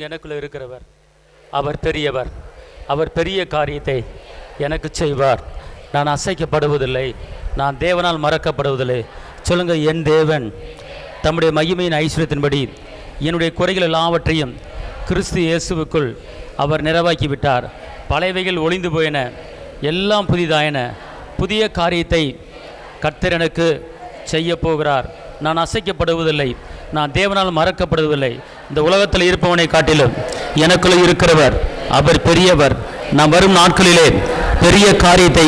சொல்லுங்கள், எனக்குள்ளே இருக்கிறவர் அவர் பெரியவர், அவர் பெரிய காரியத்தை எனக்கு செய்வார். நான் அசைக்கப்படுவதில்லை, நான் தேவனால் மறக்கப்படுவதில்லை. சொல்லுங்கள், என் தேவன் தம்முடைய மகிமையின் ஐஸ்வர்யத்தின்படி என்னுடைய குறைகள் எல்லாவற்றையும் கிறிஸ்து இயேசுவுக்குள் அவர் நிறைவாக்கி விட்டார். பழையவைகள் ஒளிந்து போயின, எல்லாம் புதிதாயின. புதிய காரியத்தை கர்த்தர் எனக்கு செய்ய போகிறார். நான் அசைக்கப்படுவதில்லை, நான் தேவனால் மறக்கப்படுவதில்லை. இந்த உலகத்தில் இருப்பவனை காட்டிலும் எனக்குள்ளே இருக்கிறவர் அவர் பெரியவர். நான் வரும் நாட்களிலே பெரிய காரியத்தை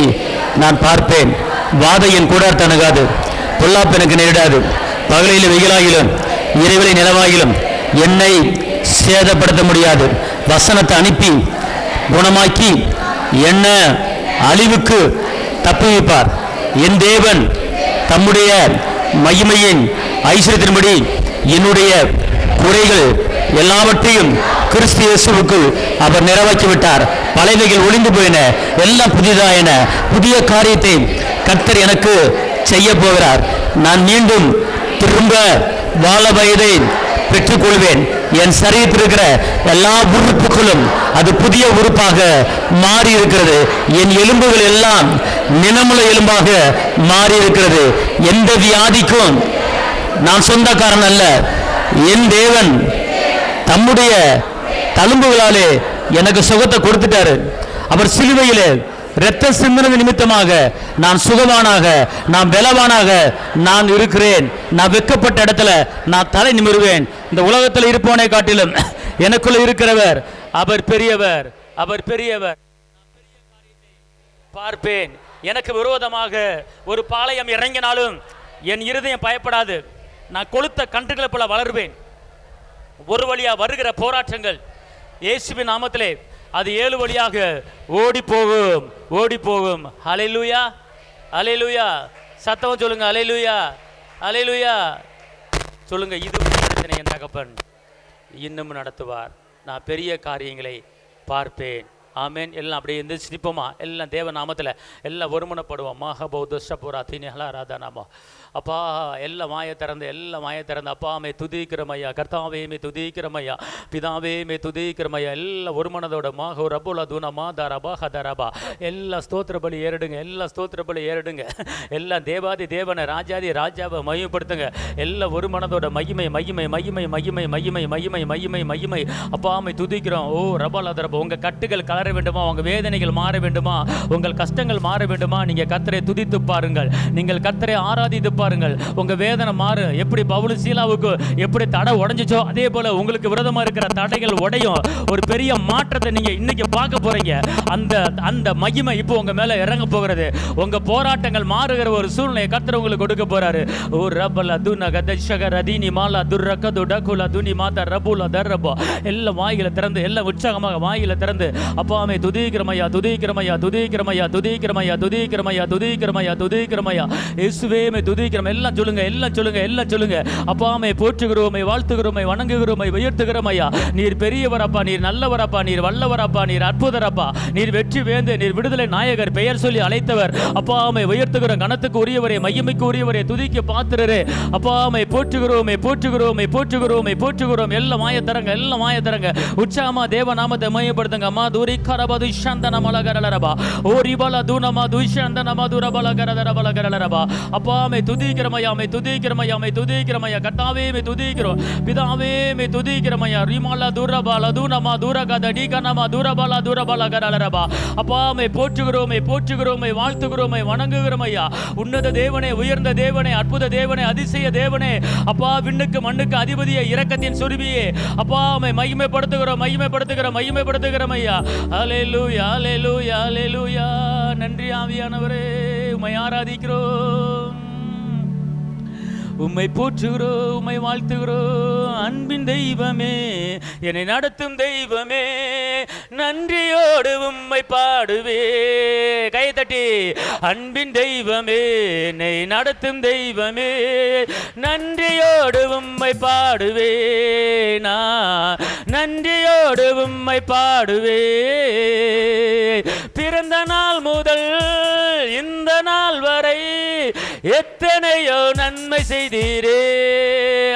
நான் பார்ப்பேன். வாதையின் கூடார் தனகாது, பொல்லாப்பு எனக்கு நேரிடாது. பகலில் வெயிலாகிலும் இரவிலை நிலவாகிலும் என்னை சேதப்படுத்த முடியாது. வசனத்தை அனுப்பி குணமாக்கி என்ன அழிவுக்கு தப்புவிப்பார். என் தேவன் தம்முடைய மகிமையின் ஐஸ்வர்யத்தின்படி என்னுடைய குறைகள் எல்லாவற்றையும் கிறிஸ்து இயேசுவுக்குள் அவர் நிறைவேற்றி விட்டார். பழையவைகள் ஒளிந்து போயின, எல்லாம் புதிதாயின. புதிய காரியத்தை கர்த்தர் எனக்கு செய்ய போகிறார். நான் மீண்டும் திரும்ப வாழ வயதை பெற்றுக்கொள்வேன். என் சரீரத்தில் இருக்கிற எல்லா உறுப்புகளும் அது புதிய உறுப்பாக மாறி இருக்கிறது. என் எலும்புகள் எல்லாம் நினமுள்ள எலும்பாக மாறி இருக்கிறது. எந்த வியாதிக்கும் நான் சொந்தக்காரன் அல்ல. என் தேவன் தம்முடைய தழும்புகளாலே எனக்கு சுகத்தை கொடுத்துட்டாரு. அவர் சிலுவையிலே இரத்த சிந்தனை நிமித்தமாக நான் சுகவானாக, நான் பலவானாக நான் இருக்கிறேன். நான் வெட்கப்பட்ட இடத்துல நான் தலை நிமிருவேன். இந்த உலகத்தில் இருப்பவனை காட்டிலும் எனக்குள்ள இருக்கிறவர் அவர் பெரியவர், அவர் பெரியவர். பார்ப்பேன். எனக்கு விரோதமாக ஒரு பாளையம் இறங்கினாலும் என் இருதயம் பயப்படாது. நான் கொளுத்த கன்றுகளை போல வளருவேன். ஒரு வழியா வருகிற போராட்டங்கள் இயேசுவின் நாமத்திலே அது 7 வழியாக ஓடி போகும், ஓடி போகும். ஹல்லேலூயா, ஹல்லேலூயா. சத்தமா சொல்லுங்க, ஹல்லேலூயா, ஹல்லேலூயா. சொல்லுங்க, இது பிரச்சனை என் தகப்பன் இன்னும் நடத்துவார். நான் பெரிய காரியங்களை பார்ப்பேன். ஆமேன். எல்லாம் அப்படியே எந்திரிச்சு நிற்போமா? எல்லாம் தேவ நாமத்தில் எல்லாம் ஒருமனப்படுவோம். மஹபௌதுஷபுரா தினிஹலா ராதானாமா. அப்பா எல்லாம் மாய திறந்து, எல்லாம் மாய திறந்து. அப்பா மே துதிக்கிறமையா, கர்த்தாவே மே துதிக்கிறமையா, பிதாவே மே துதிக்கிறமையா. எல்லாம் ஒருமனதோட மாஹோ ரபுலா தூனமா தரபா ஹதரபா. எல்லாம் ஸ்தோத்திர பலி ஏறிடுங்க, எல்லாம் ஸ்தோத்திர பலி ஏறிடுங்க. எல்லாம் தேவாதி தேவனை, ராஜாதி ராஜாவை மையப்படுத்துங்க. எல்லாம் ஒரு மனதோட மகிமை மகிமை மகிமை மகிமை மகிமை மகிமை மகிமை மகிமை. அப்பா மே துதிக்கிறோம். ஓ ரபாலா தரபா. உங்கள் கட்டுகள் கலர வேண்டுமா? உங்கள் வேதனைகள் மாற வேண்டுமா? உங்கள் கஷ்டங்கள் மாற வேண்டுமா? நீங்கள் கர்த்தரை துதித்து பாருங்கள், நீங்கள் கர்த்தரை ஆராதித்து பாருங்கள். உங்கள் வேதனை மாறு. எப்படி பவுல் சீலாவுக்கு எப்படி தடை உடைஞ்சிச்சோ அதே போல உங்களுக்கு விரோதமாக இருக்கிற தடைகள் உடையும். ஒரு பெரிய மாற்றத்தை நீங்கள் இன்னைக்கு பார்க்க போறீங்க. அந்த அந்த மகிமை இப்போ உங்க மேல இறங்க போகிறது. உங்க போராட்டங்கள் மாறுகிற ஒரு சூழ்நிலை கர்த்தர் உங்களுக்கு கொடுக்க போறாரு. ஓ ரபல துன கதஷக ரதீனி மாலா துர்ரக துடகுல துனி மாதா ரபுல தர்ரபா. எல்லாம் வாயில திறந்து, எல்லாம் உற்சாகமாக வாயில திறந்து அப்பாமே துதிக்கிறமையா, துதிக்கிறமையா, துதிக்கிறமையா, துதிக்கிறமையா, துதிக்கிறமையா, துதிக்கிறமையா, துதிக்கிறமையா. இயேசுவே மே துதிக்கிறோம். எல்லாம் சொல்லுங்க, எல்லாம் சொல்லுங்க, எல்லாம் சொல்லுங்க. அப்பாமே போற்றுகிறோமே, வாழ்த்துகிறோமே, வணங்குகிறோமே, உயர்த்துகிறமையா. நீர் பெரியவரப்பா, நீர் நல்லவரப்பா, நீர் வல்லவரப்பா, நீர் அற்புதரப்பா, நீர் வெற்றி வேந்து, நீர் விடுதலை நாயகர், பெயர் சொல்லி அழைத்தவர். அப்பாமே உயர்த்துகிற கணத்துக்கு உரியவரே, மகிமைக்கு உரியவரே, துதிக்க பாத்திரரே. அப்பாமே போற்றுகிறோமே, போற்றுகிறோமே, போற்றுகிறோமே, போற்றுகிறோம். எல்லாம் மாய தரங்க, எல்லாம் மாய தரங்க. உற்சாகமா தேவ நாமத்தை மையப்படுத்துங்க. அம்மா தூரி கரபது சந்தன மலகரலரபா. ஓ ரிபல துனமா துஷந்தன மதுர பலகரதர பலகரலரபா. அப்பாமே துதிக்கிறமையா, மே துதிக்கிறமையா, மே துதிக்கிறமையா. கர்த்தாவே மே துதிக்கிறோம். பிதாவே மே துதிக்கிறமையா. ரிமல துரபல துனமா துரகத டிகனமா துரபல துரபலகரலரபா. அப்பாமே போற்றுகிறோமே, போற்றுகிறோமே, வாழ்த்துகிறோமே, வணங்குகிறமையா. உன்னத தேவனே, உயர்ந்த தேவனே, அற்புத தேவனே, அதிசய தேவனே. அப்பா விண்ணுக்கு மண்ணுக்கு அதிபதியே, இரக்கத்தின் சுருபியே. அப்பாமே மகிமைப்படுத்துகிறோம், மகிமைப்படுத்துகிறோம், மகிமைப்படுத்துகிறோம் ஐயா. ஹல்லேலூயா, ஹல்லேலூயா, ஹல்லேலூயா. நன்றி ஆவியானவரே, உம்மை ஆராதிக்கிறோம், உம்மை போற்றுகிறோம், உம்மை வாழ்த்துகிறோம். அன்பின் தெய்வமே, என்னை நடத்தும் தெய்வமே, நன்றியோடு உம்மை பாடுவே. கை தட்டி. அன்பின் தெய்வமே, என்னை நடத்தும் தெய்வமே, நன்றியோடு உம்மை பாடுவே. நான் நன்றியோடு உம்மை பாடுவே. பிறந்த நாள் முதல் இந்த நாள் வரை எத்தனையோ நன்மை செய்தீரே.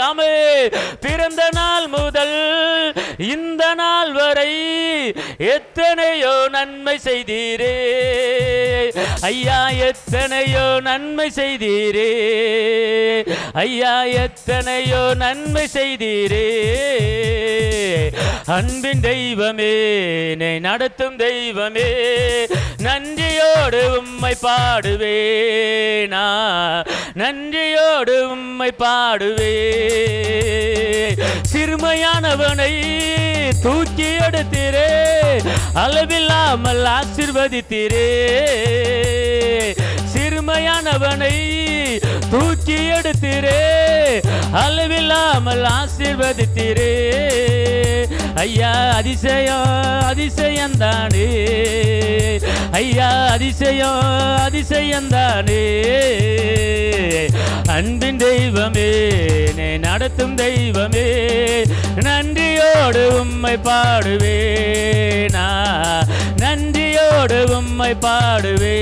ஆமே. பிறந்த நாள் முதல் இந்த நாள் வரை எத்தனையோ நன்மை செய்தீரே ஐயா, எத்தனையோ நன்மை செய்தீரே ஐயா, எத்தனையோ நன்மை செய்தீரே. அன்பின் தெய்வமே, என்னை நடத்தும் தெய்வமே, நன்றியோடு உம்மை பாடுவேனா, நன்றியோடு உம்மை பாடுவே. சிறுமையானவனை தூக்கி எடுத்தீரே, அளவில்லாமல் ஆசீர்வதித்தீரே. சிறுமையானவனை தூக்கி எடுத்தீரே, அளவில்லாமல் ஆசீர்வதித்தீரே. ஐயா, அதிசயம் அதிசயந்தானே ஐயா, அதிசயம் அதிசயந்தானே. அன்பின் தெய்வமே, என்னை நடத்தும் தெய்வமே, நன்றியோடு உம்மை பாடுவேனா, நன்றியோடு உம்மை பாடுவே.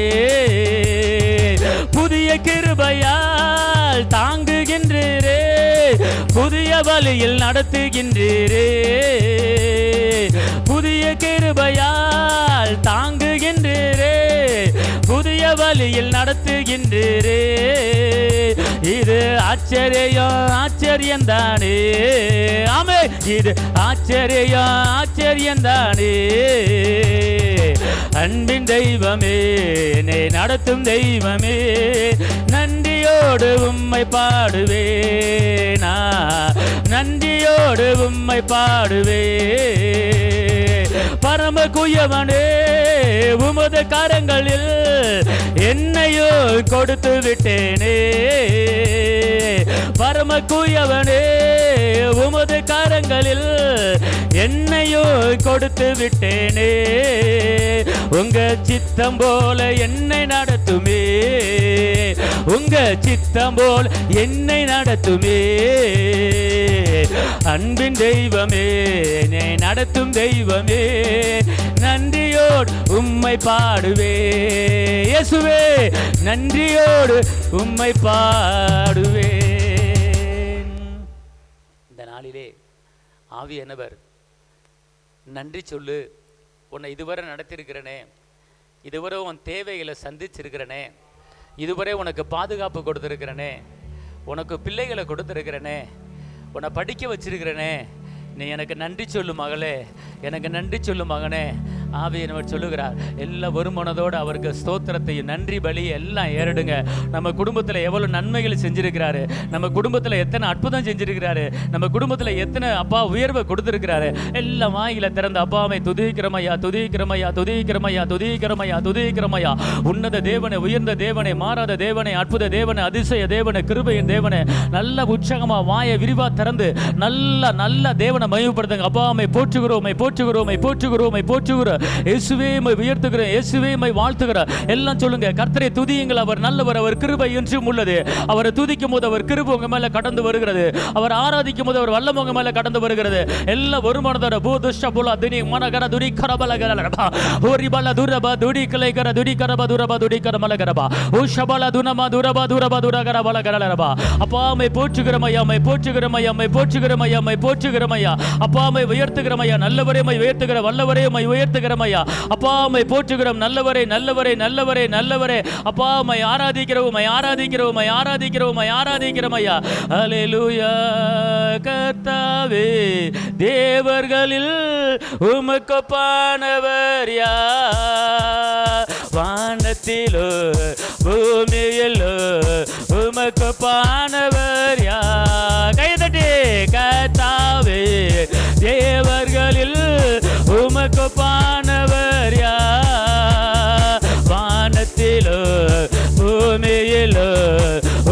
புதிய கிருபையால் தாங்குகின்றீரே, புதிய வழியில் நடத்துகின்றீரே. புதிய கிருபையால் தாங்குகின்றீரே, புதிய வழியில் நடத்துகின்றீரே. இது ஆச்சரியம் ஆச்சரியந்தானே. ஆமே, இது ஆச்சரியம் ஆச்சரியந்தானே. அன்பின் தெய்வமே, என்னை நடத்தும் தெய்வமே, நன்றியோடு உம்மை பாடுவேனா, நன்றியோடு உம்மை பாடுவே. பரம குயவனே, உமது கரங்களில் என்னையோ கொடுத்து விட்டேனே. பரம குயவனே, உமது கரங்களில் என்னையோ கொடுத்து விட்டேனே. உங்க சித்தம் போல என்னை நடத்துமே, உங்க சித்தம் போல் என்னை நடத்துமே. அன்பின் தெய்வமே, என்னை நடத்தும் தெய்வமே, நன்றியோடு உம்மை பாடுவே. இயேசுவே, நன்றியோடு உம்மை பாடுவேன். இந்த நாளிலே ஆவியானவர் நன்றி சொல்லு. உன்னை இதுவரை நடத்திருக்கிறனே, இதுவரை உன் தேவைகளை சந்திச்சிருக்கிறனே, இதுவரை உனக்கு பாதுகாப்பு கொடுத்துருக்கிறனே, உனக்கு பிள்ளைகளை கொடுத்துருக்கிறனே, உன்னை படிக்க வச்சிருக்கிறனே, நீ எனக்கு நன்றி சொல்லு மகளே, எனக்கு நன்றி சொல்லு மகனே. ஆவியானவர் சொல்லுகிறார், எல்லா வருமானத்தோடு அவருக்கு ஸ்தோத்திரத்தையும் நன்றி பலி எல்லாம் ஏறிடுங்க. நம்ம குடும்பத்தில் எவ்வளோ நன்மைகளை செஞ்சிருக்கிறாரு, நம்ம குடும்பத்தில் எத்தனை அற்புதம் செஞ்சிருக்கிறாரு, நம்ம குடும்பத்தில் எத்தனை அப்பா உயர்வை கொடுத்துருக்கிறாரு. எல்லாம் வாயில திறந்த அப்பாவை துதிக்கிறமையா, துதிக்கிறமையா, துதிக்கிறமையா, துதிக்கிறமையா, துதிக்கிறமையா. உன்னத தேவனை, உயர்ந்த தேவனை, மாறாத தேவனை, அற்புத தேவனை, அதிசய தேவனை, கிருபையின் தேவனை, நல்ல உற்சாகமா வாயை விரிவா திறந்து நல்ல நல்ல தேவனை மகிமைப்படுத்துங்க. அப்பாவை போற்றுகிறோம், போற்றுகிறோம், போற்றுகிறோம், போற்றுகிறோம். இயேசுவே மை உயர்த்துகிறேன், இயேசுவே மை வாழ்த்துகிறேன். எல்லாம் சொல்லுங்க, கர்த்தரை துதியுங்கள், அவர் நல்லவர், அவர் கிருபை என்றும் உள்ளது. அவரை துதிக்கும் போது அவர் கிருபை உங்க மேல கடந்து வருகிறது, அவர் ஆராதிக்கும் போது அவர் வல்லமை உங்க மேல கடந்து வருகிறது. எல்லா வருமானத்தோட பூதுஷ்ட புலா துனி மனகர துரி கரபலகரபா ஓரிபல துரபா துடி கலைகர துடி கரபா துரபா துடி கரமலகரபா உஷபல துனமா துரபா துரபா துரகரபலகரபா. அப்பாமை போற்றுகிறமையா, மை போற்றுகிறமையா, மை போற்றுகிறமையா, மை போற்றுகிறமையா. அப்பாமை உயர்த்துகிறமையா, நல்லவரே மை உயர்த்துகிற, வல்லவரே மை உயர்த்துகிறமையா. அப்பாமை போற்றுகிறோம், நல்லவரே, நல்லவரே, நல்லவரே, நல்லவரே. அப்பாமை ஆராதிக்கிறோம், மை ஆராதிக்கிறோம், மை ஆராதிக்கிறோம், மை ஆராதிக்கிறமையா. அல்லேலூயா. கர்த்தாவே, தேவர்களில் உமக்கொப்பானவர் யார்? வானத்திலோ பூமியிலோ உமக்கொப்பானவர் யார்? கைதட்டி. கர்த்தாவே, தேவர்களில் உமக்கொப்பானவர் யார்? வானத்திலோ பூமியிலோ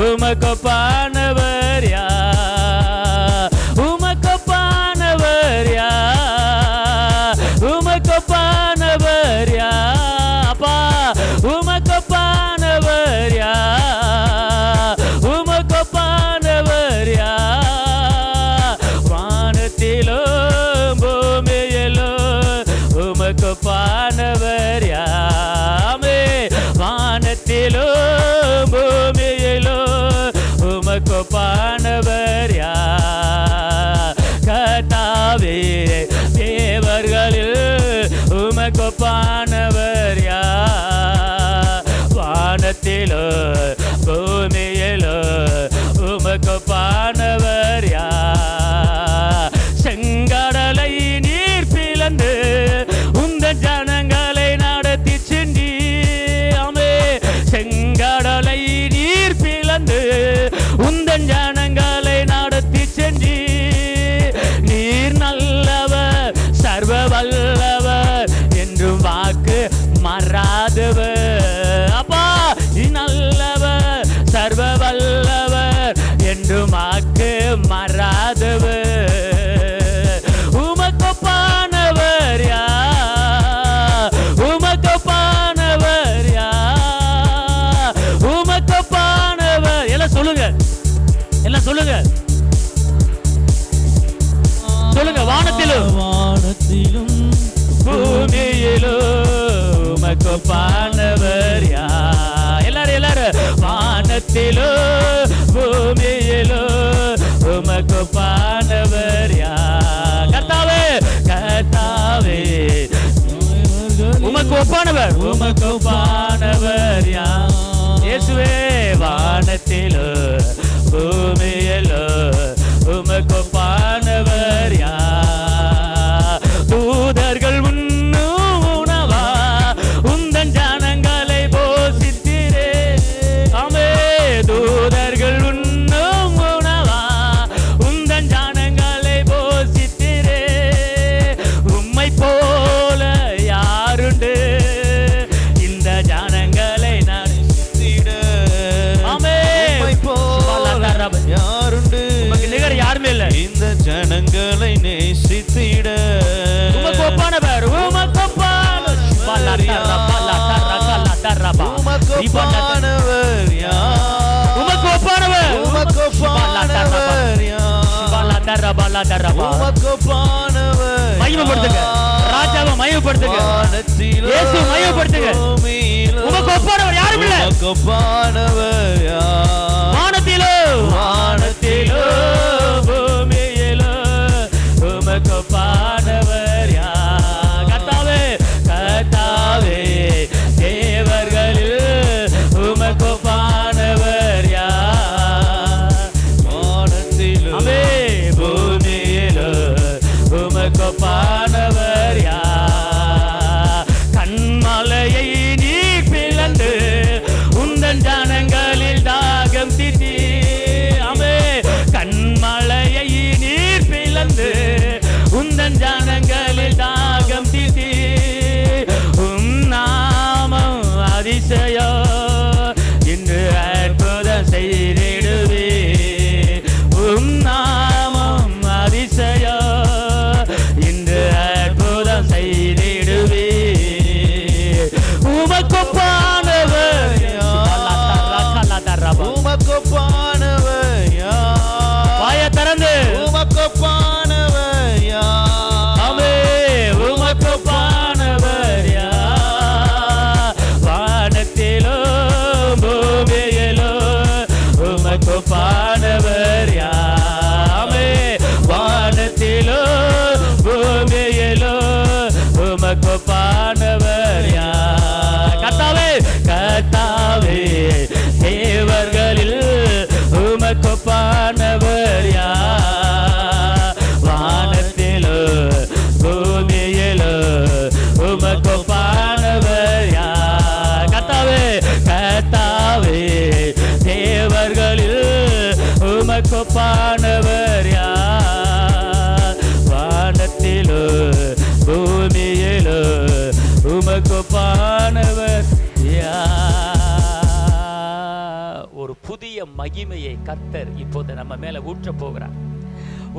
உமக்கொப்பானவர் யார்? உமக்கொப்பானவர் யார்? உமக்கொப்பானவர் யார்? அப்பா, உமக்கொப்பானவர் யார்? உமக்கொப்பானவர் யார்? வானத்திலோ பூமியிலோ உமக்கொப்பானவர் யாமே. வானத்திலோ பூமியிலோ உமக்கொப்பானவர் யார்? கர்த்தாவே, ஒப்பானவர் யார்? வானத்திலோ பூமியிலோ உமக்கு ஒப்பானவர் யார்? செங்கடலை நீர் பிளந்து உந்தன் ஜனங்களை நடத்தி சென்றி. ஆமே, செங்கடலை நீர் பிளந்து உந்தன் ஜனங்களை நடத்தி சென்றி. நீர் நல்லவர் சர்வ வல்லவர் என்றும் வாக்கு மாறாதவர். அப்பா, நீ நல்லவர் சர்வ வல்லவர் என்றும் வாக்கு மாறாதவர். உமக்கொப்பானவர் யார்? உமக்கொப்பானவர் யார்? உமக்கொப்பானவர். எல்லாம் சொல்லுங்க, எல்லாம் சொல்லுங்க, சொல்லுங்க. வானத்திலும் வானத்திலும் பூமியிலும் உமக்கொப்பானவர் யார்? எல்லாரும் எல்லாரும். வானத்திலும் பூமியிலும் உமக்கொப்பானவர் யார்? கர்த்தாவே, கர்த்தாவே உமக்கு ஒப்பானவர், உமக்கு ஒப்பானவர் யார்? இயேசுவே, வானத்திலும் பூமியிலும் உமக்கு ஒப்பானவர் யார்? தூதர்கள் உண்ணும் உணவா உந்தன் ஜனங்களை போஷித்தீரே. ஆமே, தூதர்கள் உண்ணும் உணவா உந்தன் ஜனங்களை போஷித்தீரே. உம்மை போல யாருண்டு இந்த ஜனங்களை நடத்திட? ஆமே, யாருண்டு உமக்கு நிகர் யாருமே இல்லை. இந்த ஜனங்களை நேசித்திட உமக்கு ஒப்பானவர், உமக்கு ஒப்பானவர் யார்? உமக்கு ஒப்பானவர், உமக்கு ஒப்பானவர் யார்? உமக்கு ஒப்பானவர் மகிமைப்படுத்துங்க, ராஜாவை மகிமைப்படுத்துங்க, இயேசு மகிமைப்படுத்துங்க. உமக்கு ஒப்பானவர் யாரும் இல்லை. உமக்கு ஒப்பானவர் யார்? வானத்திலோ வானத்திலோ பூமியிலோ உமக்கு ஒப்பானவர் யார்? கர்த்தாவே, கர்த்தாவே தேவர்களில் உமக்கு ஒப்பானவர் யார்? வானத்திலும் அமே, பூமியிலோ உமக்கு ஒப்பானவர் யார்? கண்மலையை நீர் பிளந்து உந்தன் ஜனங்களில் தாகம் தீட்டி. ஆமே, கண்மலையை நீர் பிளந்து உந்தன் ஜனங்களில் தாகம் தீட்டி. நாமம் அதிசயோ இன்று அற்புதம் செய்திடுவே. நாமம் அதிசயோ இன்று அற்புதம் செய்திடுவே. உமக்கொப்பானவர் யார்? உமக்கொப்பானவர் யார்? வாய திறந்து உமக்கொப்பானவர் யார்? ஆமே, உமக்கொப்பானவர் யார்? வானத்திலோ பூமியிலோ உமக்கொப்பானவர் யார்? ஆமே, வானத்திலோ பூமியிலோ உமக்கொப்பானவர் யார்? கர்த்தாவே, கர்த்தாவே தேவர்களில் உமக்கொப்பானவர் யார்? வானத்திலோ பூமியிலோ உமக்கொப்பானவர் யார்? கர்த்தாவே, கர்த்தாவே தேவர்களில் உமக்கொப்பானவர் யார்? வானத்திலோ பூமியிலோ உமக்கொப்பானவர் யார்? ஒரு புதிய மகிமையை கர்த்தர் இப்போது நம்ம மேல ஊற்ற போகிறார்.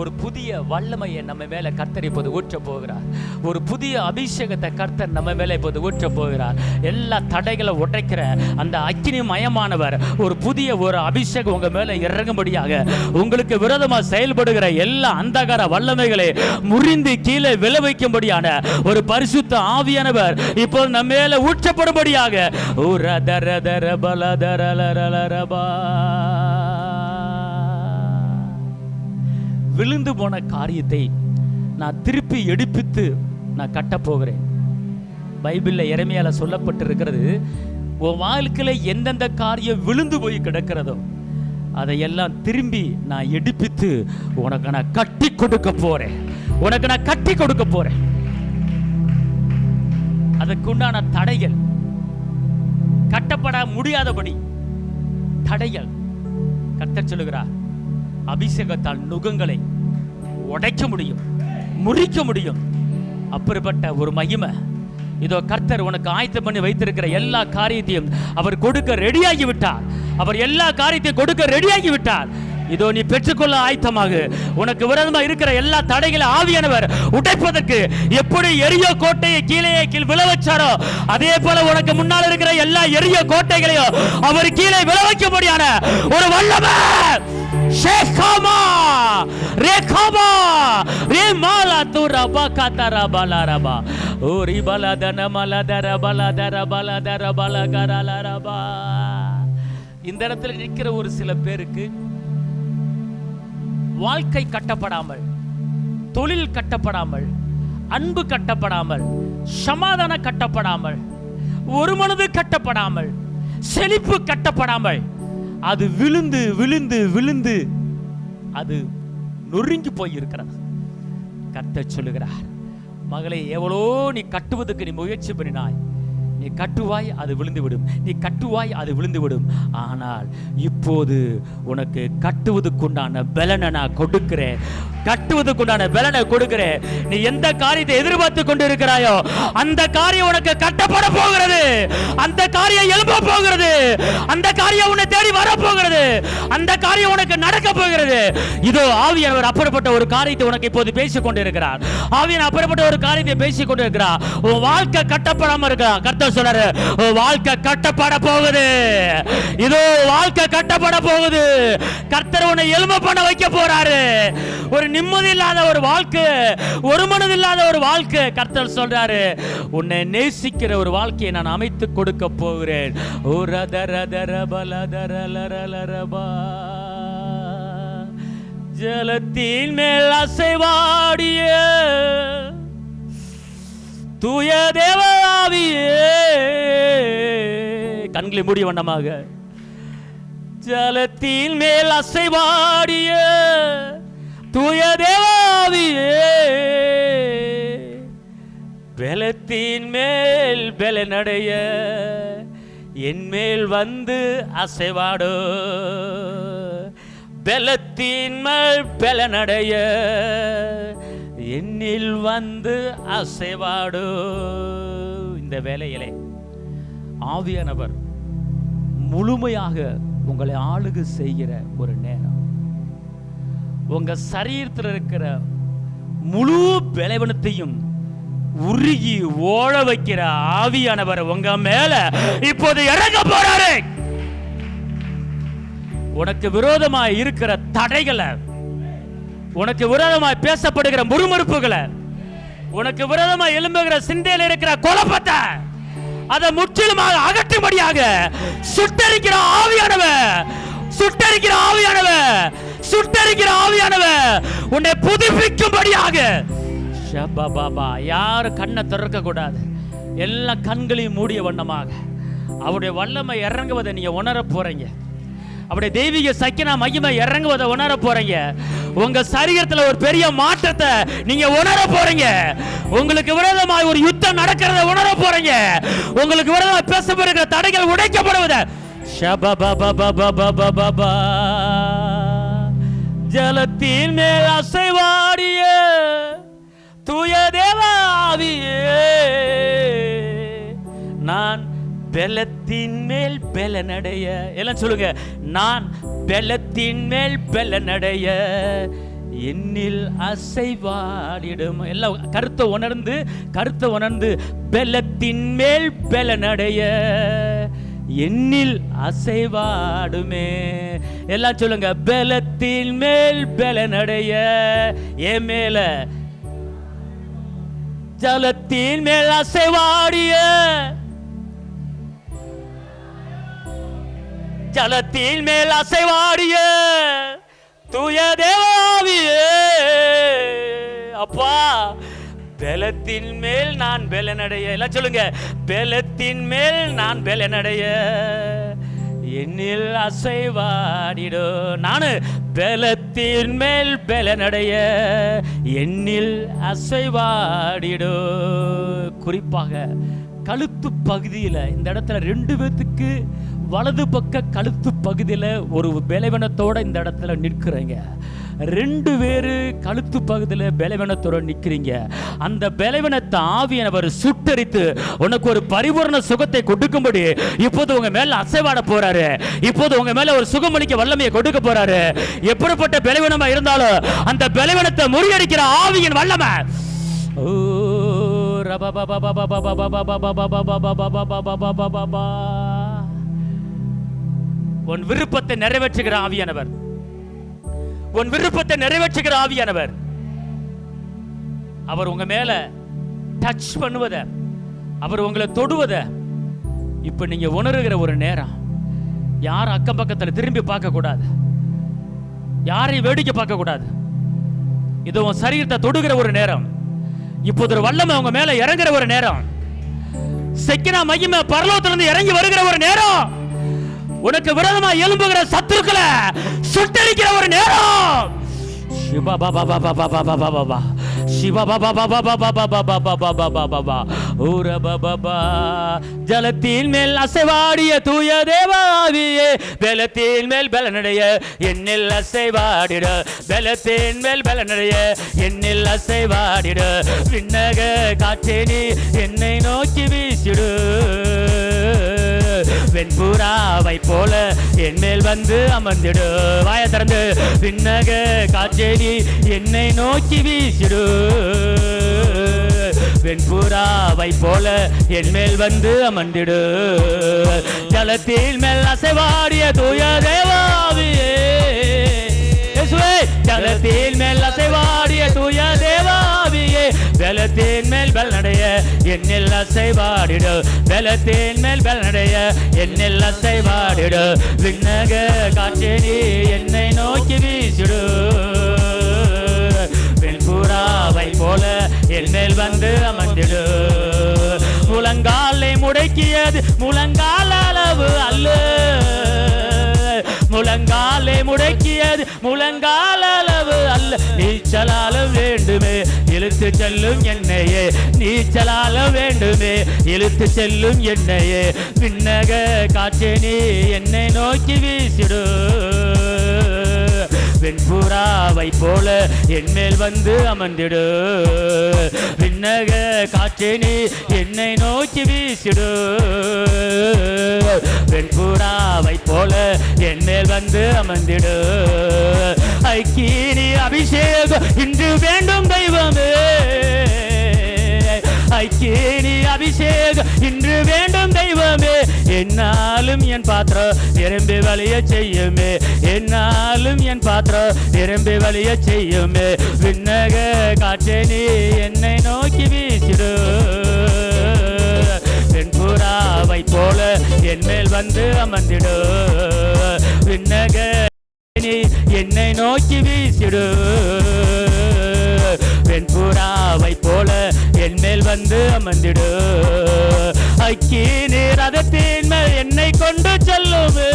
ஒரு புதிய வல்லமையை நம்ம மேல கர்த்தர் இப்போது ஊற்ற போகிறார். ஒரு புதிய அபிஷேகத்தை கர்த்தர் நம்ம மேல இப்போது ஊற்ற போகிறார். எல்லா தடைகளை உடைக்கிற அந்த அக்கினி மயமானவர் ஒரு புதிய ஒரு அபிஷேகம் உங்க மேல இறங்கும்படியாக, உங்களுக்கு விரோதமா செயல்படுகிற எல்லா அந்தகார வல்லமைகளை முறிந்து கீழே விளைவிக்கும்படியான ஒரு பரிசுத்த ஆவியானவர் இப்போ நம்ம மேல ஊற்றப்படும்படியாக விழுந்து போன காரியத்தை நான் திருப்பி எடுப்பித்து நான் கட்ட போகிறேன். பைபிளில் எரேமியால சொல்லப்பட்டிருக்கிறது, உன் வாழ்க்கையில எந்தெந்த காரியம் விழுந்து போய் கிடக்கிறதோ அதையெல்லாம் திரும்பி நான் எடுப்பித்து உனக்கு நான் கட்டி கொடுக்க போறேன். உனக்கு நான் கட்டி கொடுக்க போறேன். அதுக்குண்டான தடைகள், கட்டப்பட முடியாதபடி தடைகள், கர்த்தர் சொல்லுகிறார், அபிஷேகத்தால் நுகங்களை உடைக்க முடியும், முறிக்க முடியும். அப்படிப்பட்ட ஒரு மகிமை இதோ கர்த்தர் உனக்கு ஆயத்தம் பண்ணி வைத்திருக்கிற எல்லா காரியத்தையும் அவர் கொடுக்க ரெடியாகி விட்டார். அவர் எல்லா காரியத்தையும் கொடுக்க ரெடியாகி விட்டார். இதோ நீ பெற்றுக்கொள்ள ஆயத்தமாக. உனக்கு விரோதமாக இருக்கிற எல்லா தடைகளை ஆவியானவர் உடைப்பதற்கு எப்படி எரியோ கோட்டையை கீழே விழ வச்சாரோ அதே போல உனக்கு முன்னால் இருக்கிற எல்லா எரியோ கோட்டைகளையும் அவர் கீழே விழ வைக்கும்படியான ஒரு வல்லவர் ஷேகாமா ரேகாமா ரேமாலா துரபா கதரபலரபா ஓரி பலதன மலதர பலதர பலதர பலகரலரபா. இந்த இடத்துல நிற்கிற ஒரு சில பேருக்கு வாழ்க்கை கட்டப்படாமல், தொழில் கட்டப்படாமல், அன்பு கட்டப்படாமல், சமாதானம் கட்டப்படாமல், ஒரு மனது கட்டப்படாமல், செழிப்பு கட்டப்படாமல், அது விழுந்து விழுந்து விழுந்து அது நொறுங்கி போயிருக்கிறது. கர்த்தர் சொல்லுகிறார், மகளே, எவ்வளோ நீ கட்டுவதற்கு நீ முயற்சி பண்ணினாய், நீ கட்டுவாய் அது விழுந்துவிடும், நீ கட்டுவாய் அது விழுந்துவிடும். ஆனால் இப்போது உனக்கு கட்டுவதற்குண்டான பலனை நான் கொடுக்கிறேன், கட்டுவதற்குண்டான பலனை கொடுக்கிறேன். நீ எந்த காரியத்தை எதிர்பார்த்து கொண்டு இருக்கிறாயோ அந்த காரியம் உனக்கு கட்டப்பட போகிறது, அந்த காரியம் எழும்ப போகிறது, அந்த காரியம் உன்னை தேடி வர போகிறது, அந்த காரியம் உனக்கு நடக்க போகிறது. இதோ ஆவியானவர் அப்படிப்பட்ட ஒரு காரியத்தை உனக்கு இப்போது பேசிக் கொண்டிருக்கிறார். ஆவியானவர் அப்படிப்பட்ட ஒரு காரியத்தை பேசிக் கொண்டிருக்கிறார். உன் வாழ்க்கை கட்டப்படாம இருக்கா, கர்த்தர் சொல்றாரு, வாழ்க்கை கட்டப்பட போகுது. இதோ வாழ்க்கை கட்டப்பட போகுது. கர்த்தர் உன்னை எழும்ப பண்ண வைக்க போறாரு. ஒரு நிம்மதி இல்லாத ஒரு வாழ்க்கை, ஒரு மனது இல்லாத ஒரு வாழ்க்கை, கர்த்தர் சொல்றாரு, உன்னை நேசிக்கிற ஒரு வாழ்க்கையை நான் அமைத்து கொடுக்க போகிறேன். ஓ ரதரதரபலதரலரலரபா ஜலத்தின் மேல் அசைவாடிய தூய தேவாவியே, கண்களை மூடிய வண்ணமாக, ஜலத்தின் மேல் அசைவாடிய தூய தேவாவியே, பலத்தின் மேல் பலனடைய என் மேல் வந்து அசைவாடோ, பலத்தின் மேல் பலனடைய என்னில் வந்து அசைவாடோ. இந்த வேளையிலே ஆவியானவர் முழுமையாக உங்களை ஆளுகை செய்கிற ஒரு நேரம். உங்க சரீரத்தில் இருக்கிற முழு பலவீனத்தையும் உருகி ஓட வைக்கிற ஆவியானவர் உங்க மேல இப்போது இறங்க போறாரு. உனக்கு விரோதமாய் இருக்கிற தடைகளை, உனக்கு விரோதமாய் பேசப்படுகிற முறுமுறுப்புகளை, உனக்கு விரோதமாய் எழும்புகிற சிந்தையில் இருக்கிற குழப்பத்தை அதை முற்றிலுமாக அகற்றும்படியாக சுட்டரிக்கிற ஆவியானவர், சுட்டரிக்கிற ஆவியானவர், சுட்டரிக்கிற ஆவியானவர் உன்னை புதுப்பிக்கும்படியாக. யாரும் கண்ணை திறக்க கூடாது, எல்லா கண்களையும் மூடிய வண்ணமாக அவருடைய வல்லமை இறங்குவதை நீங்க உணர போறீங்க. அவருடைய தெய்வீக சக்கினா மகிமை இறங்குவதை உணர போறீங்க. உங்க சரீரத்தில் ஒரு பெரிய மாற்றத்தை நீங்க உணர போறீங்க. உங்களுக்கு விரோதமாய் ஒரு யுத்தம் நடக்கிறத உணர போறீங்க. உங்களுக்கு விரோதமாய் பேசப்படுகிற தடைகள் உடைக்கப்படுவதை. ஜலத்தின் மேல் அசைவாடிய தூய தேவாவியே, நான் பெலத்தின் மேல் பெலனடைய, எல்லாம் சொல்லுங்க, நான் பெலத்தின் மேல் பெலனடைய என்னில் அசைவாடிடும். எல்லாம் கருத்தை உணர்ந்து பெலத்தின் மேல் பெலனடைய என்னில் அசைவாடுமே. எல்லாம் சொல்லுங்க, பெலத்தின் மேல் பெலனடைய என் மேல, ஜலத்தின் மேல் அசைவாடிய, ஜலத்தின் மேல் அசைவாடிய தூய தேவாவியே, அப்பா பலத்தின் மேல் நான் பலனடைய. எல்லாம் சொல்லுங்க, பலத்தின் மேல் நான் பலனடைய என்னில் அசைவாடிடோ. நானு பலத்தின் மேல் பலனடைய என்னில் அசைவாடிடோ. குறிப்பாக கழுத்து பகுதியில் இந்த இடத்துல 2 பேத்துக்கு வலது பக்க கழுத்து பகுதியில் ஒரு பலவீனத்தோட இந்த இடத்துல நிற்கிறீங்க. 2 பேரு கழுத்து பகுதியில் பலவீனத்தோட நிற்கிறீங்க. அந்த பலவீனத்தை ஆவியானவர் சுட்டரித்து உனக்கு ஒரு பரிபூர்ண சுகத்தை கொடுக்கும்படி இப்போது உங்க மேல அசைவாட போறாரு. இப்போது உங்க மேல ஒரு சுகமளிக்க வல்லமையை கொடுக்க போறாரு. எப்படிப்பட்ட பலவீனமா இருந்தாலும் அந்த பலவீனத்தை முறியடிக்கிற ஆவியின் வல்லமை. ஓ உன் விருப்பத்தை நிறைவேற்றுகிற ஆவியானவர், உன் விருப்பத்தை நிறைவேற்றுகிற ஆவியானவர். அவர் உங்க மேல டச் பண்ணுவத, அவர் உங்களை தொடுவத இப்ப நீங்க உணர்கிற ஒரு நேரம். யாரும் அக்கம் பக்கத்தில் திரும்பி பார்க்க கூடாது, யாரையும் வேடிக்கை பார்க்க கூடாது. இது உன் சரீரத்தை தொடுகிற ஒரு நேரம். இப்போது ஒரு வல்லமை உங்க மேல இறங்குற ஒரு நேரம். செக்கினா மகிமை பரலோகத்திலிருந்து இறங்கி வருகிற ஒரு நேரம். உனக்கு விரோதமா எழும்புகிற சத்துருக்களை சுட்டரிக்கிற ஒரு நேரம். சிவா பாபா பாபா பாபா பாபா பாபா சிவா பாபா பாபா பாபா பாபா பாபா பாபா பாபா ஊர பாபா. ஜலத்தின் மேல் அசைவாடிய தூய தேவாவியே பலத்தின் மேல் பலனடைய என்னில் அசைவாடிட. பலத்தின் மேல் பலனடைய என்னில் அசைவாடிட. விண்ணக காற்றே நீ என்னை நோக்கி வீசிடு. வெண்புறாவை போல என் மேல் வந்து அமர்ந்திடு. வாய திறந்து விண்ணக காற்றே நீ என்னை நோக்கி வீசிடு. வெண்புறாவை போல என் மேல் வந்து அமர்ந்திடு. ஜலத்தின் மேல் அசைவாடிய தூய தேவாவியே ஜலத்தின் மேல் அசைவாடிய தூய தேவாவியே பலத்தின் மேல் பலனடைய என்னில் அசைவாடிடு. பலத்தின் மேல் பலனடைய என்னில் அசைவாடிடு. விண்ணக காற்றே நீ என்னை நோக்கி வீசிடு. வெண்புறாவை போல என் மேல் வந்து அமர்ந்திடு. முழங்காலை முடக்கியது முழங்கால் அளவு அல்ல. முழங்காலை முடக்கியது முழங்கால் அளவு அல்ல. நீச்சலால வேண்டுமே இழுத்து செல்லும் என்னையே. நீச்சலால வேண்டுமே இழுத்து செல்லும் என்னையே. விண்ணக காற்றே நீ என்னை நோக்கி வீசிடு. வெண்புறாவை போல என் மேல் வந்து அமர்ந்திடு. விண்ணக காற்றே நீ என்னை நோக்கி வீசிடு. வெண்புறாவை போல என் மேல் வந்து அமர்ந்திடு. ஐக்கினி அபிஷேகம் இன்று வேண்டும் தெய்வமே. ஐக்கினி அபிஷேகம் இன்று வேண்டும் தெய்வமே. என்னாலும் என் பாத்திரம் நிரம்பி வழிய செய்யுமே. என்னாலும் என் பாத்திரம் நிரம்பி வழிய செய்யுமே. விண்ணக காற்றே நீ என்னை நோக்கி வீசிடு. வெண்புறாவை போல என் மேல் வந்து அமர்ந்திடு. விண்ணக நீ என்னை நோக்கி வீசிடு. வெண்புறாவை போல என் மேல் வந்து அமர்ந்திடு. அக்கினி ரதத்தின் மேல் என்னை கொண்டு செல்லுமே.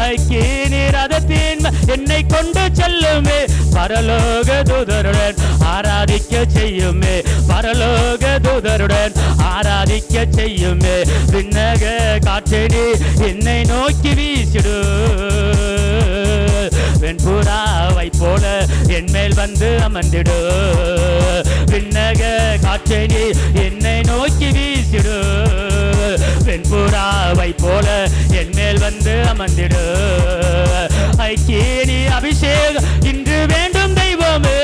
அக்கினி ரதத்தின் மேல் என்னை கொண்டு செல்லுமே. பரலோக தூதருடன் ஆராதிக்க செய்யுமே. பரலோக தூதருடன் ஆராதிக்க செய்யுமே. விண்ணக காற்றே நீ என்னை நோக்கி வீசிடு. வெண்புறாவை போல என் மேல் வந்து அமர்ந்திடு. விண்ணக காற்றே நீ என்னை நோக்கி வீசிடு. வெண்புறாவை போல என் மேல் வந்து அமர்ந்திடு. ஐக்கினி அபிஷேகம் இன்று வேண்டும் தெய்வமே.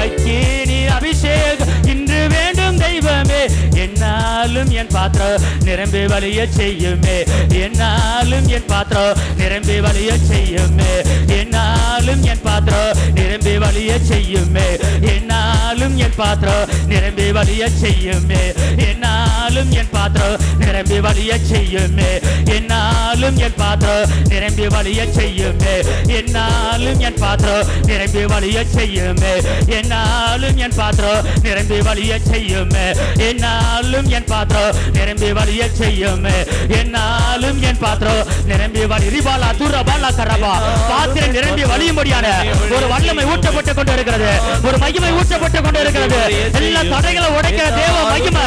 ஐக்கினி அபிஷேகம் இன்று வேண்டும் தெய்வமே. என்னாலும் என் பாத்திரம் நிரம்பி வழிய செய்யுமே. என்னாலும் என் பாத்திரம் நிரம்பி வழிய செய்யுமே. என்னாலும் என் பாத்திரம் நிரம்பி வழிய செய்யுமே. என்னாலும் என் பாத்திரம் நிரம்பி வழிய செய்யுமே. என்னாலும் என்னாலும் என் பாத்திரம் நிரம்பி வழிய செய்யுமே, என்னாலும் என் பாத்திரம் நிரம்பி வழிய செய்யுமே, என்னாலும் என் பாத்திரம் நிரம்பி வழிய செய்யுமே, என்னாலும் என் பாத்திரம் நிரம்பி வழிய செய்யுமே, என்னாலும் என் பாத்திரம் நிரம்பி வழிய செய்யுமே, என்னாலும் என் பாத்திரம் நிரம்பி வழி ரிபாலா துரபாலா கரபா பாத்திரம் நிரம்பி வழியும்படியான ஒரு வல்லமை ஊற்றப்பட்டு கொண்டு இருக்கிறது, ஒரு மகிமை ஊற்றப்பட்டு கொண்டு இருக்கிறது. எல்லா தடைகளை உடைக்கிற தேவ மகிமை,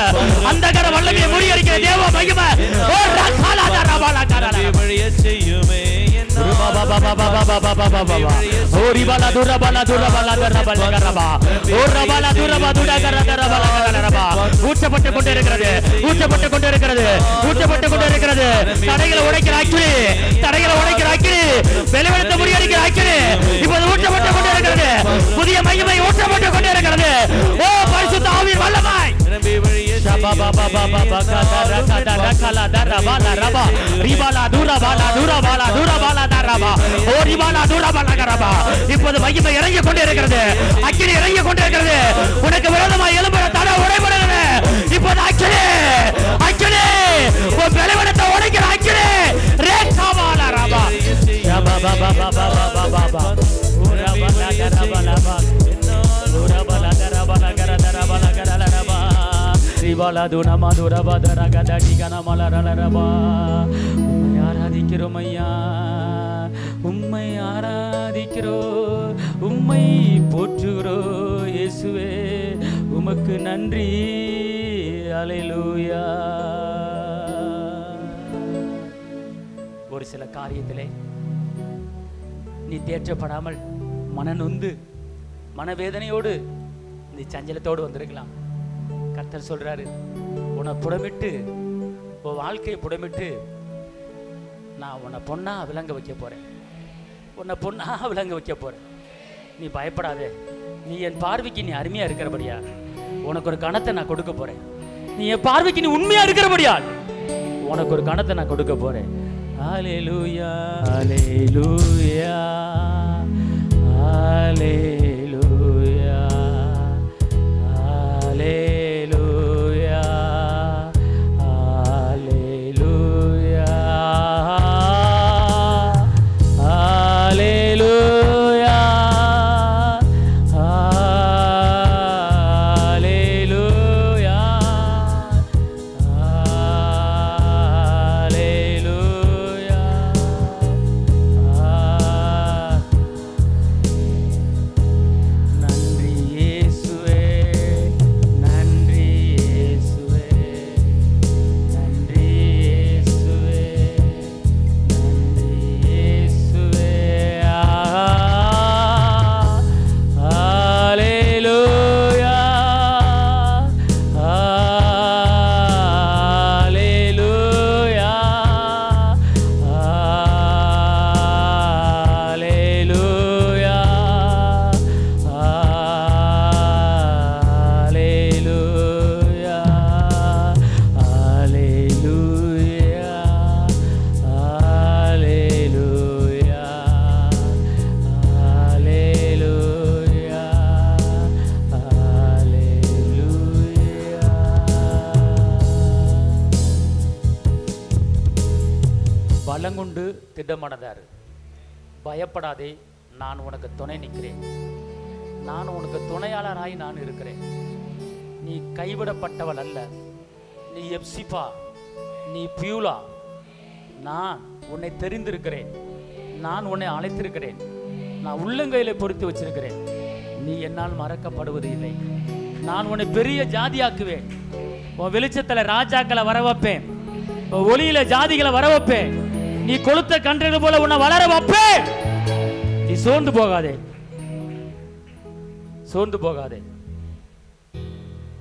அந்த கர வல்லமையை முறியடிக்கிற தேவ மகிமை. ஓ ரகாலா தரபாலா கரலா வழிய செய்யுமே, ஓ ரிபாலா துரபாலா துரபாலா கரபாலா கரபா ஓ ரபாலா துரபா துடா கரபாலா கரபா ஊற்றப்பட்டு கொண்டு இருக்கிறது, ஊற்றப்பட்டு கொண்டு இருக்கிறது, ஊற்றப்பட்டு கொண்டு இருக்கிறது. தடைகளை உடைக்கிற அக்கினி, தடைகளை உடைக்கிற அக்கினி, வெளிவெடுத்த முறியடிக்கிற அக்கினி இப்போது ஊற்றப்பட்டு கொண்டு இருக்கிறது. புதிய மகிமை ஊற்றப்பட்டு கொண்டு இருக்கிறது. ஓ பரிசுத்த ஆவியின் வல்லமை நிரம்பி வழிய இப்போது மகிமை இறங்கி கொண்டு இருக்கிறது, அக்கினி இறங்கி கொண்டு இருக்கிறது. உனக்கு விரோதமாக எழும்புற தடை உடைபடுகிறது. இப்போது அக்கினி, அக்கினி உன் வெளிவடத்தை உடைக்கிற அக்கினி ரேகாவாலா ரபா ரபா பா பா பா பா பா பா ரபா ரபா ரபா ரபா ரபா ரபா ரபா ரிபாலா துனமா துரபா தரகத டிகனமல ரலரபா. உம்மை ஆராதிக்கிறோம் ஐயா, உம்மை ஆராதிக்கிறோம், உம்மை போற்றுகிறோம் இயேசுவே, உமக்கு நன்றி. அல்லேலூயா. ஒரு சில காரியத்திலே நீ தேற்றப்படாமல் மனநொந்து மனவேதனையோடு நீ சஞ்சலத்தோடு வந்திருக்கலாம். கர்த்தர் சொல்றாரு, உன்னை புடமிட்டு உன் வாழ்க்கையை புடமிட்டு நான் உன்னை பொண்ணா விளங்க வைக்க போறேன், உன்னை பொண்ணா விளங்க வைக்க போறேன். நீ பயப்படாதே, நீ என் பார்வைக்கு நீ அருமையா இருக்கிறபடியா உனக்கு ஒரு கணத்தை நான் கொடுக்க போறேன். நீ என் பார்வைக்கு நீ உண்மையா இருக்கிறபடியா உனக்கு ஒரு கணத்தை நான் கொடுக்க போறேன். ஹல்லேலூயா ஹல்லேலூயா ஹல்லேலூயா ஹல்லேலூயா ஹல்லேலூயா ஹல்லேலூயா ஹல்லேலூயா நன்றி இயேசுவே, நன்றி இயேசுவே, நன்றி இயேசுவே, நன்றி இயேசுவே. ஹல்லேலூயா ஹல்லேலூயா ஹல்லேலூயா ஹல்லேலூயா ஹல்லேலூயா ஹல்லேலூயா ஹல்லேலூயா ஹல்லேலூயா. பலங்குண்டு திடமனதாரு, பயப்படாதே, நான் உனக்கு துணை நிற்கிறேன், நான் உனக்கு துணையாளராய் நான் இருக்கிறேன். நீ கைவிடப்பட்டவள் அல்ல, நீ எப்சிபா, நீ பியூலா, நான் உன்னை தெரிந்திருக்கிறேன், நான் உன்னை அழைத்திருக்கிறேன், நான் உள்ளங்கையில பொறுத்து வச்சிருக்கிறேன். நீ என்னால் மறக்கப்படுவது இல்லை. நான் உன்னை பெரிய ஜாதியாக்குவேன், உன் வெளிச்சத்துல ராஜாக்களை வர வைப்பேன், உன் ஒளியில ஜாதிகளை வர வைப்பேன். நீ கொளுத்த கன்றுகள் போல உன்னை வளர வைப்பேன். நீ சோர்ந்து போகாதே, சோர்ந்து போகாதே.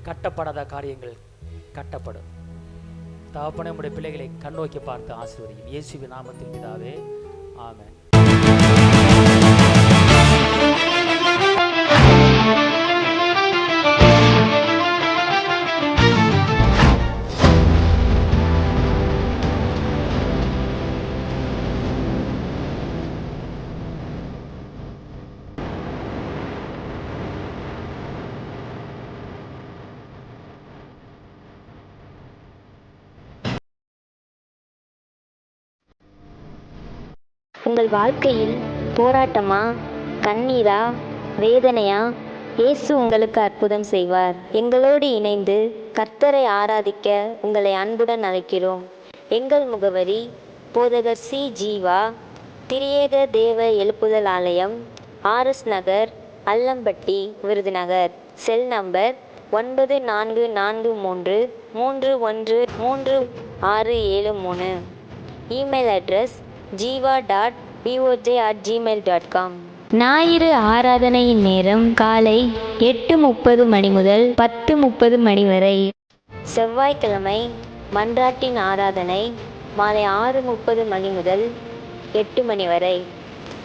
கட்டப்படாத காரியங்கள் கட்டப்படும். தகப்பனே, உம்முடைய பிள்ளைகளை கண்ணோக்கி பார்த்து ஆசீர்வதியும் இயேசுவின் நாமத்தில் பிதாவே, ஆமென். உங்கள் வாழ்க்கையில் போராட்டமா, கண்ணீரா, வேதனையா? இயேசு உங்களுக்கு அற்புதம் செய்வார். எங்களோடு இணைந்து கர்த்தரை ஆராதிக்க உங்களை அன்புடன் அழைக்கிறோம். எங்கள் முகவரி: போதகர் சி. ஜீவா, திரியேக தேவ எழுப்புதல் ஆலயம், RS நகர், Allampatti, Virudhunagar. Cell number 9443313673. Email address jiva.boj@gmail.com. ஞாயிறு ஆராதனையின் நேரம் காலை 8:30 மணி முதல் 10:30 மணி வரை. செவ்வாய்க்கிழமை மன்றாட்டின் ஆராதனை மாலை 6:30 மணி முதல் 8 மணி வரை.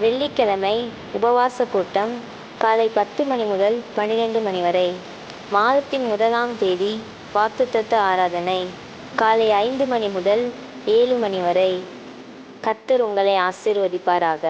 வெள்ளிக்கிழமை உபவாச கூட்டம் காலை 10 மணி முதல் 12 மணி வரை. மாதத்தின் 1ஆம் தேதி வாக்குத்தத்த ஆராதனை காலை 5 மணி முதல் 7 மணி வரை. கர்த்தர் உங்களை ஆசீர்வதிப்பாராக.